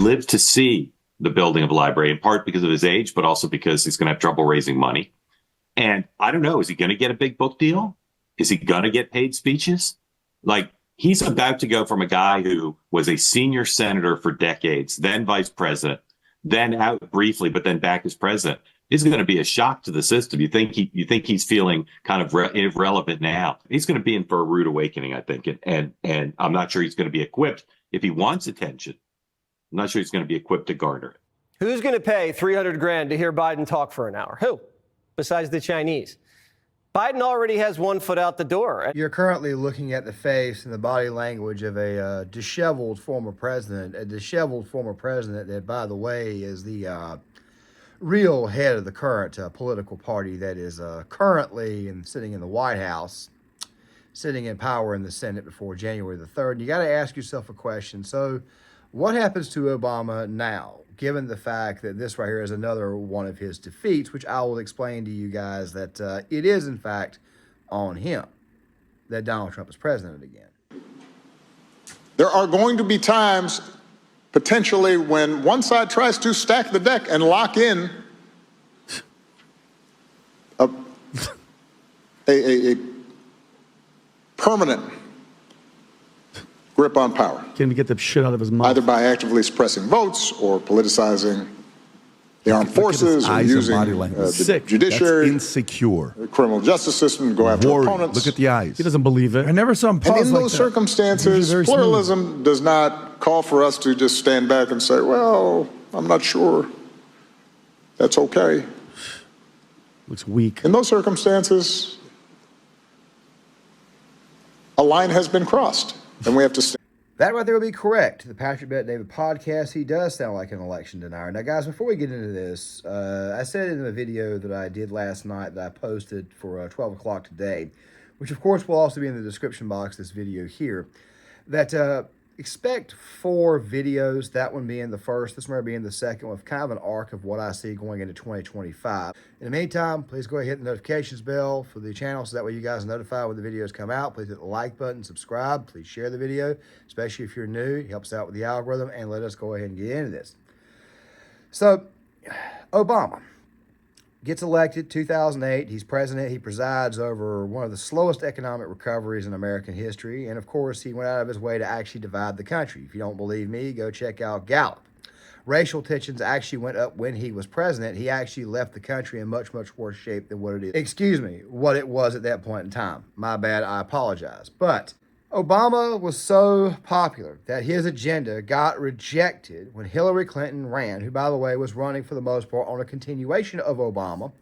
live to see the building of a library, in part because of his age, but also because he's going to have trouble raising money. And I don't know, is he going to get a big book deal? Is he going to get paid speeches? Like, he's about to go from a guy who was a senior senator for decades, then vice president, then out briefly, but then back as president. It's going to be a shock to the system. You think he's feeling kind of irrelevant now? He's going to be in for a rude awakening, I think, and I'm not sure he's going to be equipped if he wants attention. I'm not sure he's going to be equipped to garner it. Who's going to pay $300,000 to hear Biden talk for an hour? Who? Besides the Chinese. Biden already has one foot out the door. You're currently looking at the face and the body language of a disheveled former president, that, by the way, is the real head of the current political party that is currently sitting in the White House, sitting in power in the Senate before January the 3rd. You got to ask yourself a question. So what happens to Obama now, given the fact that this right here is another one of his defeats, which I will explain to you guys that it is, in fact, on him that Donald Trump is president again. There are going to be times, potentially, when one side tries to stack the deck and lock in a permanent grip on power. Can we get the shit out of his mouth? Either by actively suppressing votes or politicizing the armed forces or using the judiciary, that's insecure, the criminal justice system to go after opponents. Look at the eyes. He doesn't believe it. I never saw him pause And in like those that. circumstances, pluralism does not call for us to just stand back and say, well, I'm not sure. That's okay. Looks weak. In those circumstances, a line has been crossed, and we have to stand. That right there would be correct. The Patrick Bet David podcast, he does sound like an election denier. Now, guys, before we get into this, I said in the video that I did last night that I posted for 12 o'clock today, which, of course, will also be in the description box of this video here, that expect 4 videos, that one being the first, this one being the second, with kind of an arc of what I see going into 2025. In the meantime, please go ahead and hit the notifications bell for the channel so that way you guys are notified when the videos come out. Please hit the like button, subscribe, please share the video, especially if you're new. It helps out with the algorithm, and let us go ahead and get into this. So, Obama gets elected 2008. He's president. He presides over one of the slowest economic recoveries in American history. And of course, he went out of his way to actually divide the country. If you don't believe me, go check out Gallup. Racial tensions actually went up when he was president. He actually left the country in much, much worse shape than what it is. Excuse me, what it was at that point in time. My bad, I apologize. But Obama was so popular that his agenda got rejected when Hillary Clinton ran, who, by the way, was running for the most part on a continuation of Obama.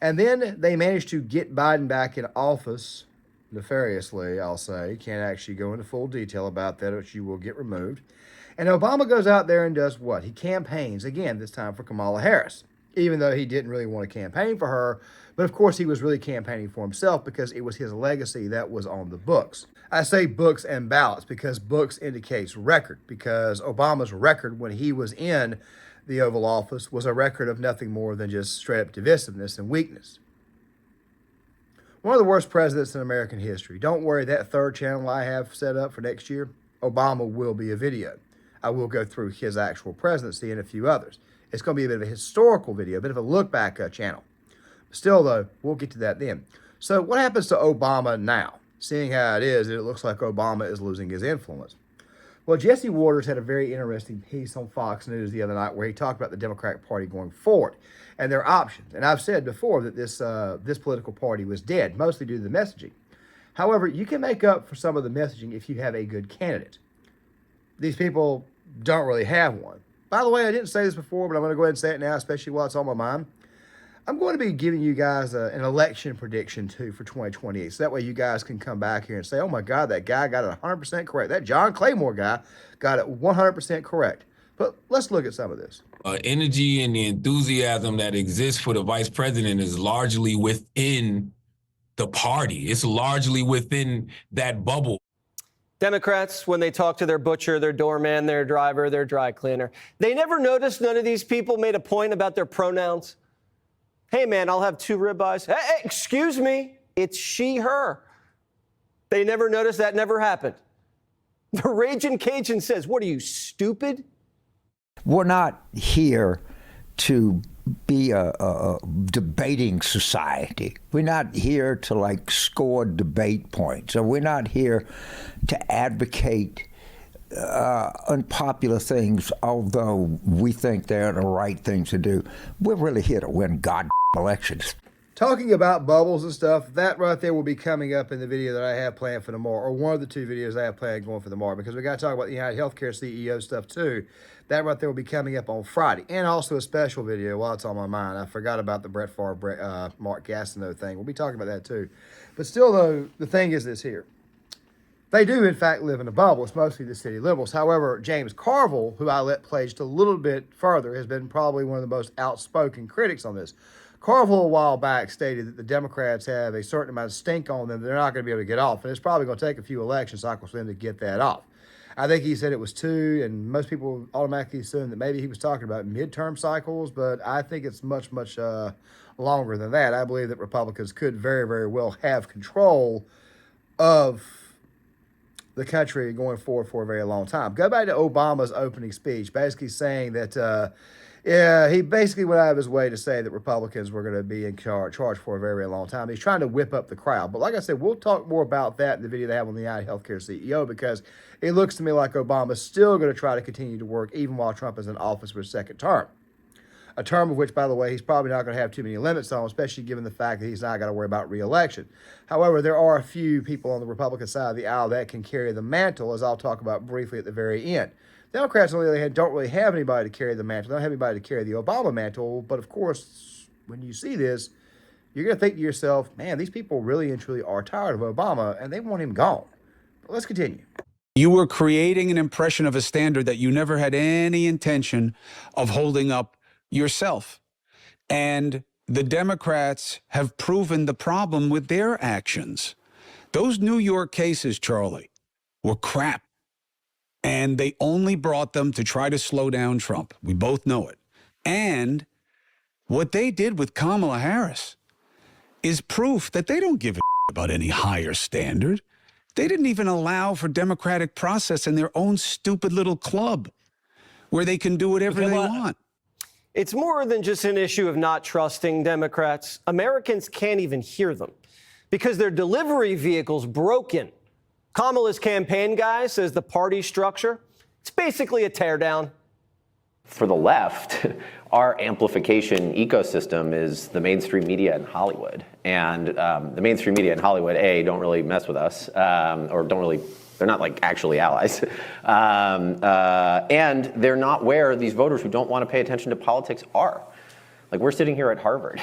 And then they managed to get Biden back in office nefariously, I'll say. Can't actually go into full detail about that, which you will get removed. And Obama goes out there and does what? He campaigns, again, this time for Kamala Harris, even though he didn't really want to campaign for her. But, of course, he was really campaigning for himself because it was his legacy that was on the books. I say books and ballots because books indicates record, because Obama's record when he was in the Oval Office was a record of nothing more than just straight-up divisiveness and weakness. One of the worst presidents in American history. Don't worry, that third channel I have set up for next year, Obama will be a video. I will go through his actual presidency and a few others. It's going to be a bit of a historical video, a bit of a look-back channel. Still, though, we'll get to that then. So what happens to Obama now? Seeing how it is, it looks like Obama is losing his influence. Well, Jesse Waters had a very interesting piece on Fox News the other night where he talked about the Democratic Party going forward and their options. And I've said before that this political party was dead, mostly due to the messaging. However, you can make up for some of the messaging if you have a good candidate. These people don't really have one. By the way, I didn't say this before, but I'm going to go ahead and say it now, especially while it's on my mind. I'm going to be giving you guys an election prediction, too, for 2028. So that way you guys can come back here and say, oh, my God, that guy got it 100% correct. That John Claymore guy got it 100% correct. But let's look at some of this. Energy and the enthusiasm that exists for the vice president is largely within the party. It's largely within that bubble. Democrats, when they talk to their butcher, their doorman, their driver, their dry cleaner, they never noticed none of these people made a point about their pronouns. Hey, man, I'll have 2 ribeyes. Hey, excuse me, it's she, her. They never noticed that never happened. The Raging Cajun says, what are you, stupid? We're not here to be a debating society. We're not here to like score debate points, or we're not here to advocate unpopular things, although we think they're the right thing to do. We're really here to win elections. Talking about bubbles and stuff, that right there will be coming up in the video that I have planned for tomorrow, or one of the two videos I have planned going for tomorrow, because we got to talk about the United Healthcare CEO stuff too. That right there will be coming up on Friday, and also a special video while it's on my mind. I forgot about the Brett Favre, Mark Gastineau thing. We'll be talking about that too. But still, though, the thing is this here. They do, in fact, live in a bubble. It's mostly the city liberals. However, James Carville, who I let play just a little bit further, has been probably one of the most outspoken critics on this. Carville, a while back, stated that the Democrats have a certain amount of stink on them that they're not going to be able to get off. And it's probably going to take a few election cycles for them to get that off. I think he said it was 2, and most people automatically assume that maybe he was talking about midterm cycles, but I think it's much, much longer than that. I believe that Republicans could very, very well have control of the country going forward for a very long time. Go back to Obama's opening speech, basically saying that, he basically went out of his way to say that Republicans were going to be in charge for a very, very long time. He's trying to whip up the crowd. But like I said, we'll talk more about that in the video they have on the United Healthcare CEO, because it looks to me like Obama's still going to try to continue to work even while Trump is in office for his second term. A term of which, by the way, he's probably not going to have too many limits on, especially given the fact that he's not got to worry about re-election. However, there are a few people on the Republican side of the aisle that can carry the mantle, as I'll talk about briefly at the very end. Democrats, on the other hand, don't really have anybody to carry the mantle. They don't have anybody to carry the Obama mantle. But, of course, when you see this, you're going to think to yourself, man, these people really and truly are tired of Obama, and they want him gone. But let's continue. You were creating an impression of a standard that you never had any intention of holding up yourself. And the Democrats have proven the problem with their actions. Those New York cases, Charlie, were crap. And they only brought them to try to slow down Trump. We both know it. And what they did with Kamala Harris is proof that they don't give a about any higher standard. They didn't even allow for democratic process in their own stupid little club where they can do whatever they want. It's more than just an issue of not trusting Democrats. Americans can't even hear them because their delivery vehicle's broken. Kamala's campaign guy says the party structure, it's basically a teardown. For the left, our amplification ecosystem is the mainstream media in Hollywood. And the mainstream media in Hollywood, A, don't really mess with us, or don't really, they're not like actually allies. And they're not where these voters who don't want to pay attention to politics are. Like, we're sitting here at Harvard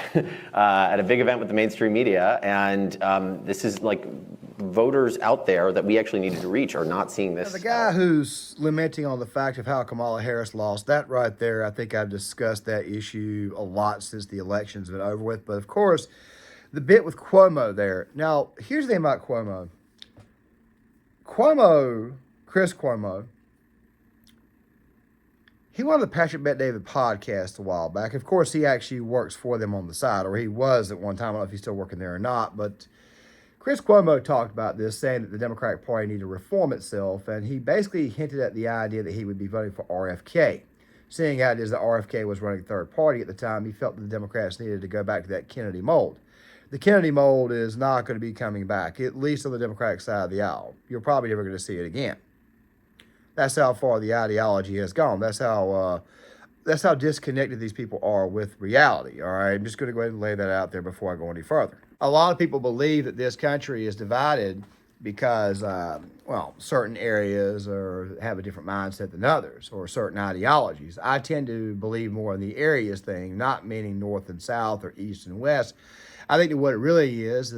at a big event with the mainstream media, and this is like voters out there that we actually needed to reach are not seeing this. Now, the guy who's lamenting on the fact of how Kamala Harris lost, that right there, I think I've discussed that issue a lot since the election's been over with. But of course, the bit with Cuomo there. Now, here's the thing about Cuomo. Chris Cuomo, he won the Patrick Bet-David podcast a while back. Of course, he actually works for them on the side, or he was at one time. I don't know if he's still working there or not, but Chris Cuomo talked about this, saying that the Democratic Party needed to reform itself, and he basically hinted at the idea that he would be voting for RFK. Seeing how it is that RFK was running third party at the time, he felt that the Democrats needed to go back to that Kennedy mold. The Kennedy mold is not going to be coming back, at least on the Democratic side of the aisle. You're probably never going to see it again. That's how far the ideology has gone. That's how disconnected these people are with reality. All right, I'm just going to go ahead and lay that out there before I go any further. A lot of people believe that this country is divided because, certain areas have a different mindset than others, or certain ideologies. I tend to believe more in the areas thing, not meaning north and south or east and west. I think that what it really is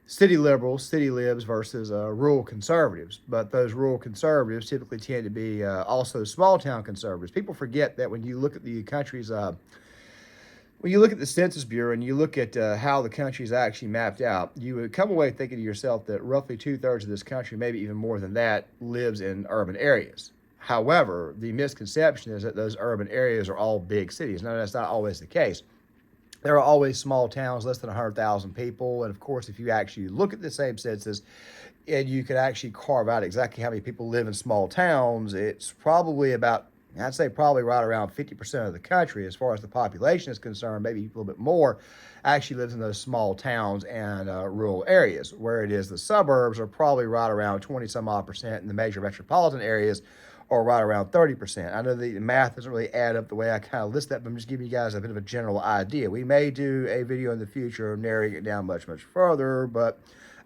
city liberals, city libs versus rural conservatives. But those rural conservatives typically tend to be also small town conservatives. People forget that when you look at the country's when you look at the Census Bureau and you look at how the country is actually mapped out, you would come away thinking to yourself that roughly 2/3 of this country, maybe even more than that, lives in urban areas. However, the misconception is that those urban areas are all big cities. No, that's not always the case. There are always small towns, less than 100,000 people. And of course, if you actually look at the same census and you could actually carve out exactly how many people live in small towns, it's probably about I'd say probably right around 50% of the country, as far as the population is concerned, maybe a little bit more, actually lives in those small towns and rural areas. Where it is the suburbs are probably right around 20 some odd percent, and the major metropolitan areas are right around 30%. I know the math doesn't really add up the way I kind of list that, but I'm just giving you guys a bit of a general idea. We may do a video in the future narrowing it down much, much further, but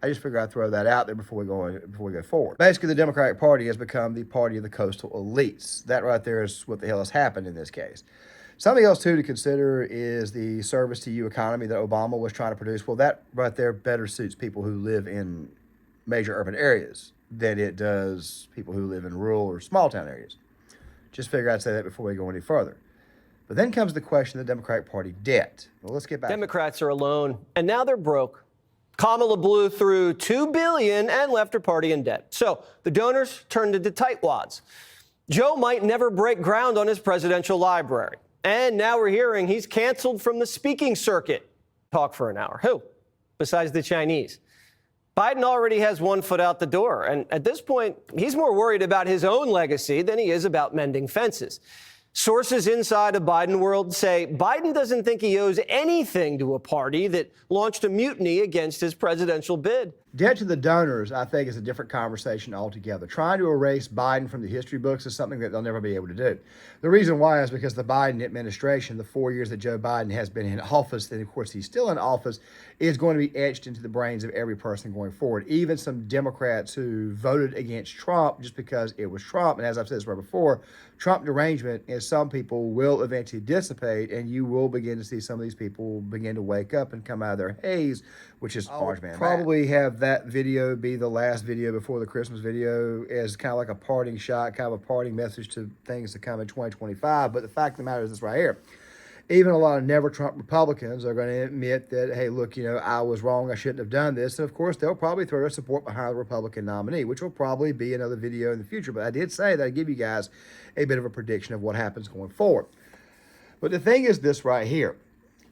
I just figured I'd throw that out there before we go forward. Basically, the Democratic Party has become the party of the coastal elites. That right there is what the hell has happened in this case. Something else, too, to consider is the service to you economy that Obama was trying to produce. Well, that right there better suits people who live in major urban areas than it does people who live in rural or small town areas. Just figure I'd say that before we go any further. But then comes the question of the Democratic Party debt. Well, let's get back. Democrats are alone, and now they're broke. Kamala blew through $2 billion and left her party in debt. So the donors turned into tightwads. Joe might never break ground on his presidential library. And now we're hearing he's canceled from the speaking circuit. Talk for an hour. Who? Besides the Chinese. Biden already has one foot out the door. And at this point, he's more worried about his own legacy than he is about mending fences. Sources inside the Biden world say Biden doesn't think he owes anything to a party that launched a mutiny against his presidential bid. Debt to the donors, I think, is a different conversation altogether. Trying to erase Biden from the history books is something that they'll never be able to do. The reason why is because the Biden administration, the 4 years that Joe Biden has been in office, and of course he's still in office, is going to be etched into the brains of every person going forward. Even some Democrats who voted against Trump just because it was Trump. And as I've said this right before, Trump derangement in some people will eventually dissipate, and you will begin to see some of these people begin to wake up and come out of their haze, which is orange man. Probably have that video be the last video before the Christmas video as kind of like a parting shot, kind of a parting message to things to come in 2025. But the fact of the matter is this right here. Even a lot of never Trump Republicans are going to admit that, hey, look, I was wrong. I shouldn't have done this. And of course, they'll probably throw their support behind the Republican nominee, which will probably be another video in the future. But I did say that I'd give you guys a bit of a prediction of what happens going forward. But the thing is this right here.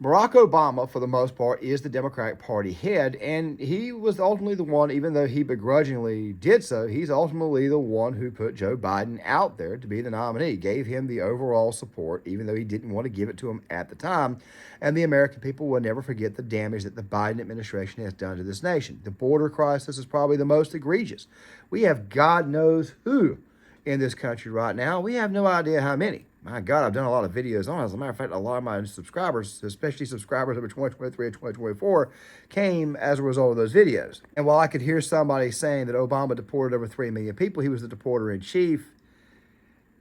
Barack Obama, for the most part, is the Democratic Party head, and he was ultimately the one, even though he begrudgingly did so, he's ultimately the one who put Joe Biden out there to be the nominee, gave him the overall support, even though he didn't want to give it to him at the time. And the American people will never forget the damage that the Biden administration has done to this nation. The border crisis is probably the most egregious. We have God knows who in this country right now. We have no idea how many. My God, I've done a lot of videos on it. As a matter of fact, a lot of my subscribers, especially subscribers over 2023 and 2024, came as a result of those videos. And while I could hear somebody saying that Obama deported over 3 million people, he was the deporter-in-chief.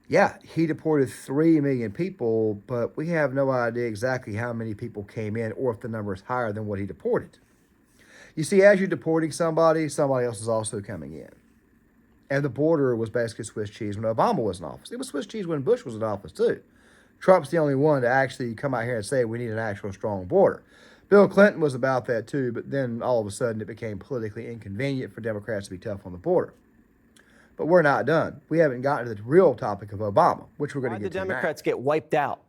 Yeah, he deported 3 million people, but we have no idea exactly how many people came in or if the number is higher than what he deported. You see, as you're deporting somebody, somebody else is also coming in. And the border was basically Swiss cheese when Obama was in office. It was Swiss cheese when Bush was in office, too. Trump's the only one to actually come out here and say we need an actual strong border. Bill Clinton was about that, too, but then all of a sudden it became politically inconvenient for Democrats to be tough on the border. But we're not done. We haven't gotten to the real topic of Obama, which we're going to get to now. Why the Democrats get wiped out?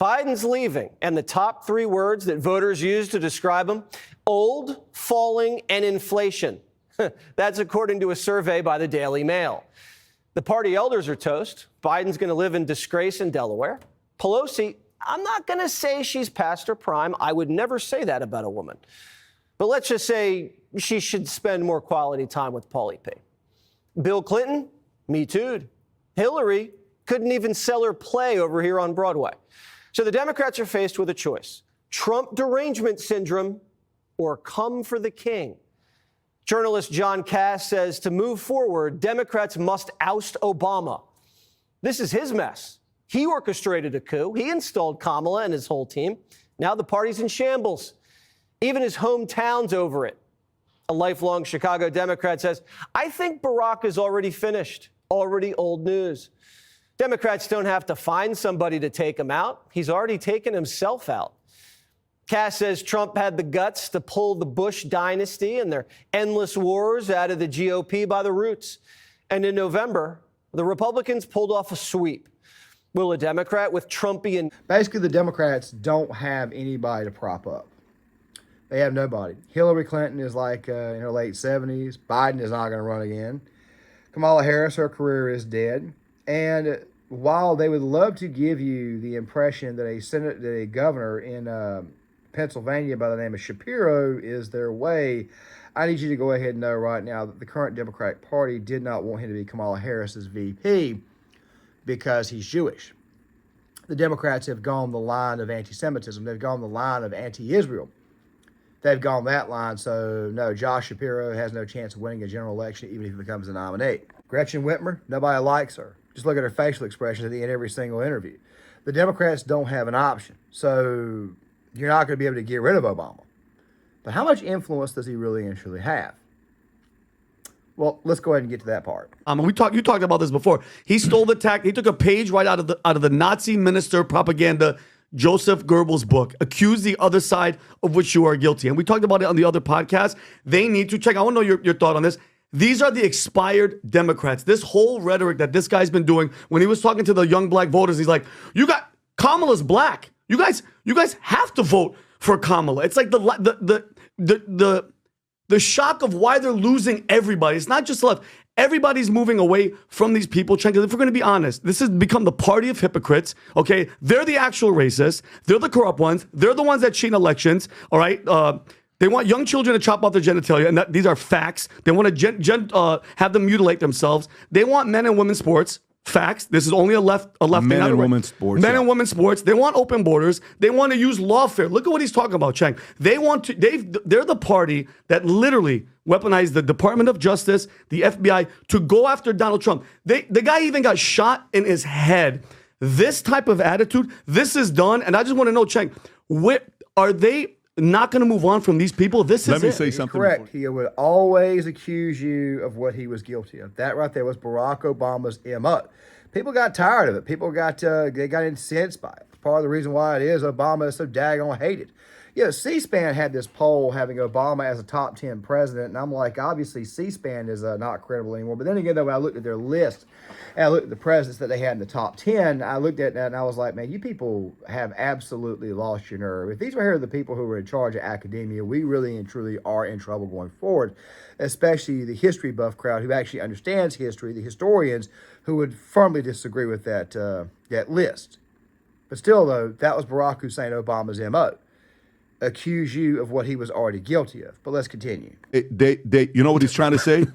Biden's leaving, and the top 3 words that voters use to describe him: old, falling, and inflation. That's according to a survey by the Daily Mail. The party elders are toast. Biden's going to live in disgrace in Delaware. Pelosi, I'm not going to say she's past her prime. I would never say that about a woman. But let's just say she should spend more quality time with Paulie P. Bill Clinton, me too. Hillary couldn't even sell her play over here on Broadway. So the Democrats are faced with a choice: Trump derangement syndrome or come for the king. Journalist John Cass says to move forward, Democrats must oust Obama. This is his mess. He orchestrated a coup. He installed Kamala and his whole team. Now the party's in shambles. Even his hometown's over it. A lifelong Chicago Democrat says, I think Barack is already finished, already old news. Democrats don't have to find somebody to take him out. He's already taken himself out. Cass says Trump had the guts to pull the Bush dynasty and their endless wars out of the GOP by the roots. And in November, the Republicans pulled off a sweep. Will a Democrat with Trumpian... Basically, the Democrats don't have anybody to prop up. They have nobody. Hillary Clinton is like in her late 70s. Biden is not going to run again. Kamala Harris, her career is dead. And while they would love to give you the impression that a governor in Pennsylvania by the name of Shapiro is their way, I need you to go ahead and know right now that the current Democratic Party did not want him to be Kamala Harris's VP because he's Jewish. The Democrats have gone the line of anti-Semitism. They've gone the line of anti-Israel. They've gone that line. So, no, Josh Shapiro has no chance of winning a general election, even if he becomes a nominee. Gretchen Whitmer, nobody likes her. Just look at her facial expressions at the end of every single interview. The Democrats don't have an option. So, you're not going to be able to get rid of Obama. But how much influence does he really and truly have? Well, let's go ahead and get to that part. You talked about this before. He stole the tech. He took a page right out of the Nazi minister propaganda, Joseph Goebbels' book, accused the other side of which you are guilty. And we talked about it on the other podcast. They need to check. I want to know your thought on this. These are the expired Democrats. This whole rhetoric that this guy's been doing when he was talking to the young black voters, he's like, "You got Kamala's black. You guys have to vote for Kamala." It's like the shock of why they're losing everybody. It's not just left. Everybody's moving away from these people. Because if we're going to be honest, this has become the party of hypocrites. Okay, they're the actual racists. They're the corrupt ones. They're the ones that cheat elections. All right. They want young children to chop off their genitalia, and these are facts. They want to have them mutilate themselves. They want men and women's sports. Facts. This is only a left men and women's sports. Men and women's sports. They want open borders. They want to use lawfare. Look at what he's talking about, Cheng. They're the party that literally weaponized the Department of Justice, the FBI to go after Donald Trump. The guy even got shot in his head. This type of attitude, this is done. And I just want to know, Cheng, are they not going to move on from these people? Let me say something. Correct. He would always accuse you of what he was guilty of. That right there was Barack Obama's MO. People got tired of it. People got incensed by it. Part of the reason why it is Obama is so daggone hated. You know, C-SPAN had this poll having Obama as a top 10 president, and I'm like, obviously C-SPAN is not credible anymore. But then again, though, when I looked at their list, and I looked at the presidents that they had in the top 10, I looked at that and I was like, man, you people have absolutely lost your nerve. If these were here the people who were in charge of academia, we really and truly are in trouble going forward, especially the history buff crowd who actually understands history, the historians who would firmly disagree with that list. But still, though, that was Barack Hussein Obama's MO. Accuse you of what he was already guilty of. But let's continue. You know what he's trying to say?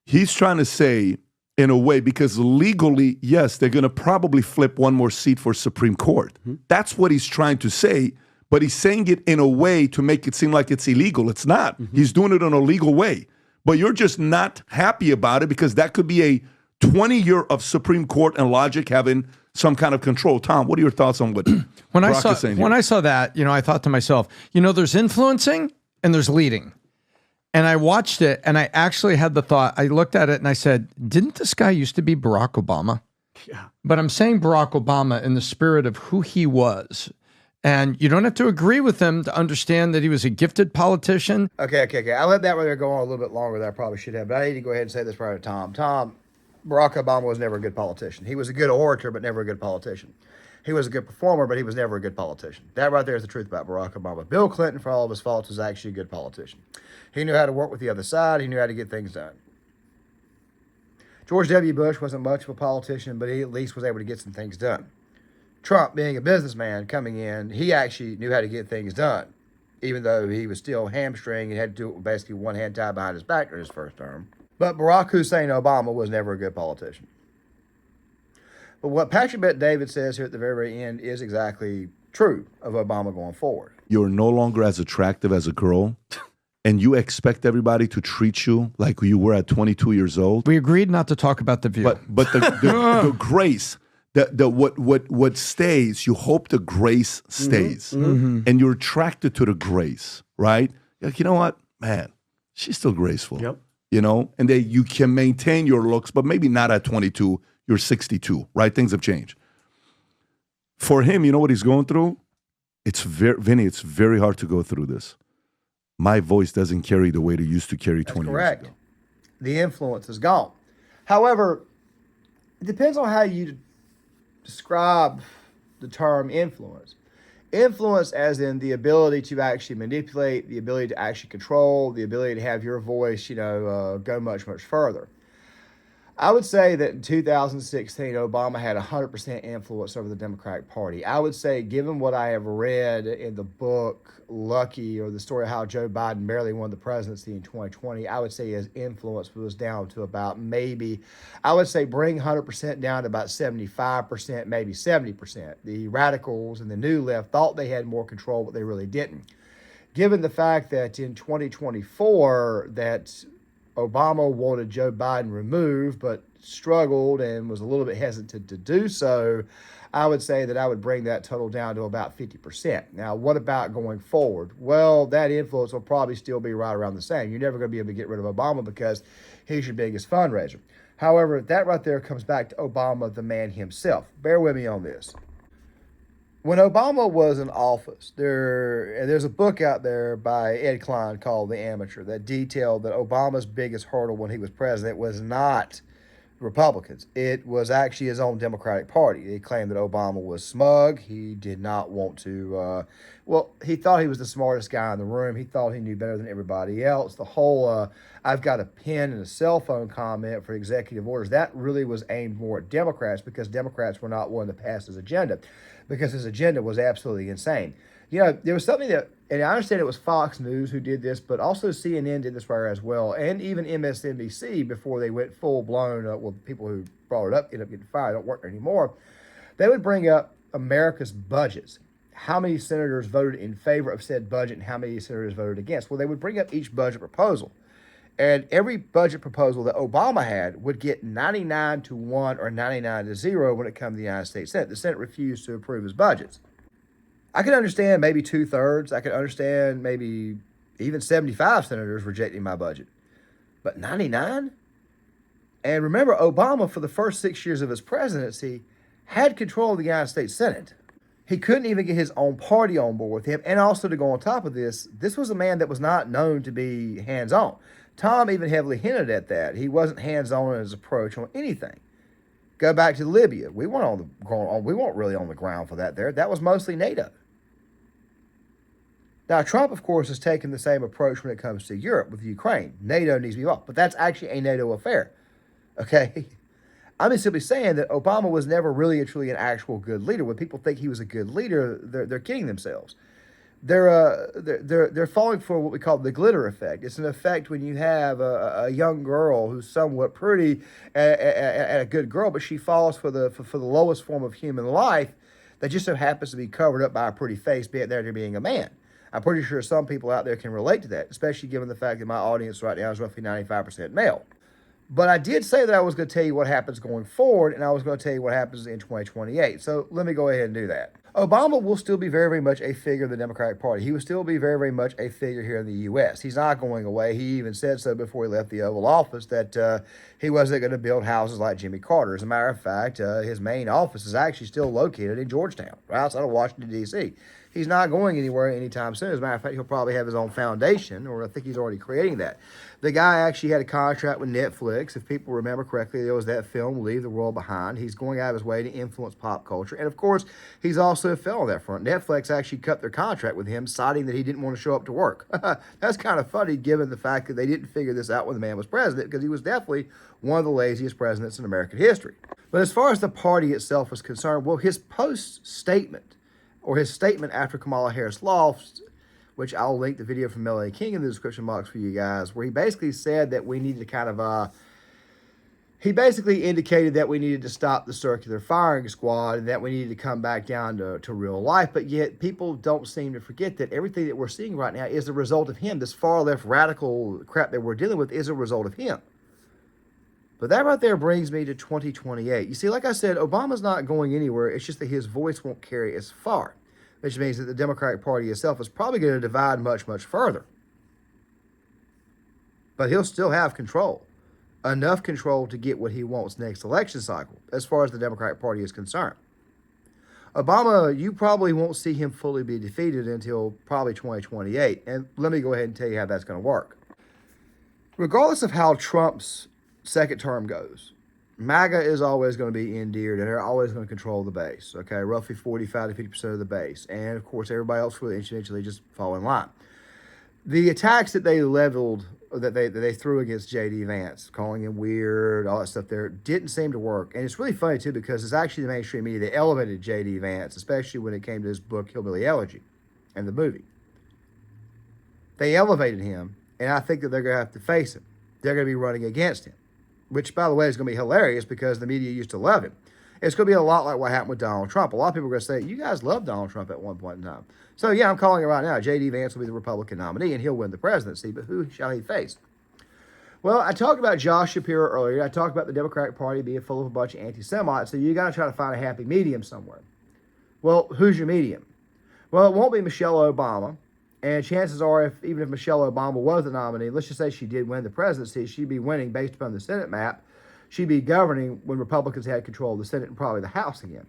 He's trying to say, in a way, because legally, yes, they're going to probably flip one more seat for Supreme Court. Mm-hmm. That's what he's trying to say, but he's saying it in a way to make it seem like it's illegal. It's not. Mm-hmm. He's doing it in a legal way. But you're just not happy about it because that could be a 20-year of Supreme Court and logic having some kind of control. Tom, what are your thoughts on what Barack is saying here? When I saw that, I thought to myself, there's influencing and there's leading. And I watched it and I actually had the thought, I looked at it and I said, didn't this guy used to be Barack Obama? Yeah. But I'm saying Barack Obama in the spirit of who he was. And you don't have to agree with him to understand that he was a gifted politician. Okay. I let that one go on a little bit longer than I probably should have, but I need to go ahead and say this prior to Tom. Tom, Barack Obama was never a good politician. He was a good orator, but never a good politician. He was a good performer, but he was never a good politician. That right there is the truth about Barack Obama. Bill Clinton, for all of his faults, was actually a good politician. He knew how to work with the other side. He knew how to get things done. George W. Bush wasn't much of a politician, but he at least was able to get some things done. Trump, being a businessman coming in, he actually knew how to get things done, even though he was still hamstring and had to do it with basically one hand tied behind his back during his first term. But Barack Hussein Obama was never a good politician. But what Patrick Bet-David says here at the very, very end is exactly true of Obama going forward. You're no longer as attractive as a girl, and you expect everybody to treat you like you were at 22 years old. We agreed not to talk about The View. But the grace, what stays, you hope the grace stays. Mm-hmm. And you're attracted to the grace, right? Like, you know what? Man, she's still graceful. Yep. And you can maintain your looks, but maybe not at 22. You're 62, right? Things have changed. For him, you know what he's going through? Vinny, it's very hard to go through this. My voice doesn't carry the weight it used to carry 20 years ago. The influence is gone. However, it depends on how you describe the term influence. Influence as in the ability to actually manipulate, the ability to actually control, the ability to have your voice, go much, much further. I would say that in 2016, Obama had 100% influence over the Democratic Party. I would say, given what I have read in the book Lucky, or the story of how Joe Biden barely won the presidency in 2020, I would say his influence was down to about maybe, I would say bring 100% down to about 75%, maybe 70%. The radicals and the new left thought they had more control, but they really didn't. Given the fact that in 2024 that Obama wanted Joe Biden removed, but struggled and was a little bit hesitant to do so, I would say that I would bring that total down to about 50%. Now, what about going forward? Well, that influence will probably still be right around the same. You're never going to be able to get rid of Obama because he's your biggest fundraiser. However, that right there comes back to Obama, the man himself. Bear with me on this. When Obama was in office, there's a book out there by Ed Klein called The Amateur that detailed that Obama's biggest hurdle when he was president was not Republicans. It was actually his own Democratic Party. He claimed that Obama was smug. He did not want to, he thought he was the smartest guy in the room. He thought he knew better than everybody else. The whole, I've got a pen and a cell phone comment for executive orders, that really was aimed more at Democrats because Democrats were not willing to pass his agenda because his agenda was absolutely insane. You know, there was something that, and I understand it was Fox News who did this, but also CNN did this as well, and even MSNBC before they went full blown. People who brought it up ended up getting fired, don't work there anymore. They would bring up America's budgets. How many senators voted in favor of said budget and how many senators voted against? Well, they would bring up each budget proposal. And every budget proposal that Obama had would get 99 to 1 or 99 to 0 when it comes to the United States Senate. The Senate refused to approve his budgets. I could understand maybe 2/3. I could understand maybe even 75 senators rejecting my budget. But 99? And remember, Obama, for the first 6 years of his presidency, had control of the United States Senate. He couldn't even get his own party on board with him. And also, to go on top of this, this was a man that was not known to be hands-on. Tom even heavily hinted at that. He wasn't hands-on in his approach on anything. Go back to Libya. We weren't really on the ground for that there. That was mostly NATO. Now, Trump, of course, has taken the same approach when it comes to Europe with Ukraine. NATO needs to be off, but that's actually a NATO affair. Okay? I'm just simply saying that Obama was never really truly an actual good leader. When people think he was a good leader, they're kidding themselves. They're falling for what we call the glitter effect. It's an effect when you have a young girl who's somewhat pretty and a good girl, but she falls for the lowest form of human life that just so happens to be covered up by a pretty face, be it there to being a man. I'm pretty sure some people out there can relate to that, especially given the fact that my audience right now is roughly 95% male. But I did say that I was going to tell you what happens going forward, and I was going to tell you what happens in 2028. So let me go ahead and do that. Obama will still be very, very much a figure of the Democratic Party. He will still be very, very much a figure here in the U.S. He's not going away. He even said so before he left the Oval Office that he wasn't going to build houses like Jimmy Carter. As a matter of fact, his main office is actually still located in Georgetown, right outside of Washington, D.C. He's not going anywhere anytime soon. As a matter of fact, he'll probably have his own foundation, or I think he's already creating that. The guy actually had a contract with Netflix. If people remember correctly, there was that film, Leave the World Behind. He's going out of his way to influence pop culture. And of course, he's also a fellow on that front. Netflix actually cut their contract with him, citing that he didn't want to show up to work. That's kind of funny, given the fact that they didn't figure this out when the man was president, because he was definitely one of the laziest presidents in American history. But as far as the party itself is concerned, well, his post-statement, or his statement after Kamala Harris lost, which I'll link the video from Melanie King in the description box for you guys, where he basically said that we need to kind of, he basically indicated that we needed to stop the circular firing squad and that we needed to come back down to real life. But yet people don't seem to forget that everything that we're seeing right now is the result of him. This far left radical crap that we're dealing with is a result of him. But that right there brings me to 2028. You see, like I said, Obama's not going anywhere. It's just that his voice won't carry as far, which means that the Democratic Party itself is probably going to divide much, much further. But he'll still have control, enough control to get what he wants next election cycle, as far as the Democratic Party is concerned. Obama, you probably won't see him fully be defeated until probably 2028. And let me go ahead and tell you how that's going to work. Regardless of how Trump's second term goes, MAGA is always going to be endeared, and they're always going to control the base, okay? Roughly 45 to 50% of the base. And, of course, everybody else will eventually just fall in line. The attacks that they leveled that they threw against J.D. Vance, calling him weird, all that stuff there, didn't seem to work. And it's really funny, too, because it's actually the mainstream media that elevated J.D. Vance, especially when it came to his book, Hillbilly Elegy, and the movie. They elevated him, and I think that they're going to have to face him. They're going to be running against him, which, by the way, is going to be hilarious because the media used to love him. It's going to be a lot like what happened with Donald Trump. A lot of people are going to say, you guys loved Donald Trump at one point in time. So, yeah, I'm calling it right now. J.D. Vance will be the Republican nominee, and he'll win the presidency, but who shall he face? Well, I talked about Josh Shapiro earlier. I talked about the Democratic Party being full of a bunch of anti-Semites, so you got to try to find a happy medium somewhere. Well, who's your medium? Well, it won't be Michelle Obama, and chances are, even if Michelle Obama was the nominee, let's just say she did win the presidency, she'd be winning based upon the Senate map. She'd be governing when Republicans had control of the Senate and probably the House again.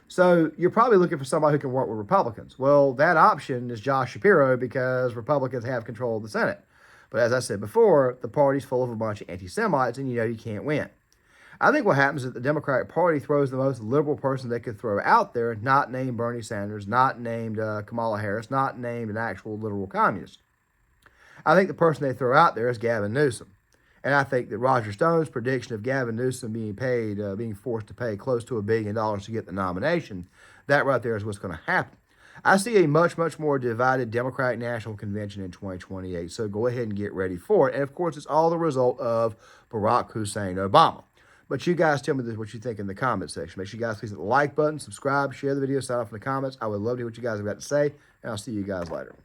So you're probably looking for somebody who can work with Republicans. Well, that option is Josh Shapiro because Republicans have control of the Senate. But as I said before, the party's full of a bunch of anti-Semites, and you can't win. I think what happens is that the Democratic Party throws the most liberal person they could throw out there, not named Bernie Sanders, not named Kamala Harris, not named an actual literal communist. I think the person they throw out there is Gavin Newsom. And I think that Roger Stone's prediction of Gavin Newsom being forced to pay close to $1 billion to get the nomination, that right there is what's going to happen. I see a much, much more divided Democratic National Convention in 2028, so go ahead and get ready for it. And, of course, it's all the result of Barack Hussein Obama. But you guys tell me what you think in the comment section. Make sure you guys please hit the like button, subscribe, share the video, sign off in the comments. I would love to hear what you guys have got to say, and I'll see you guys later.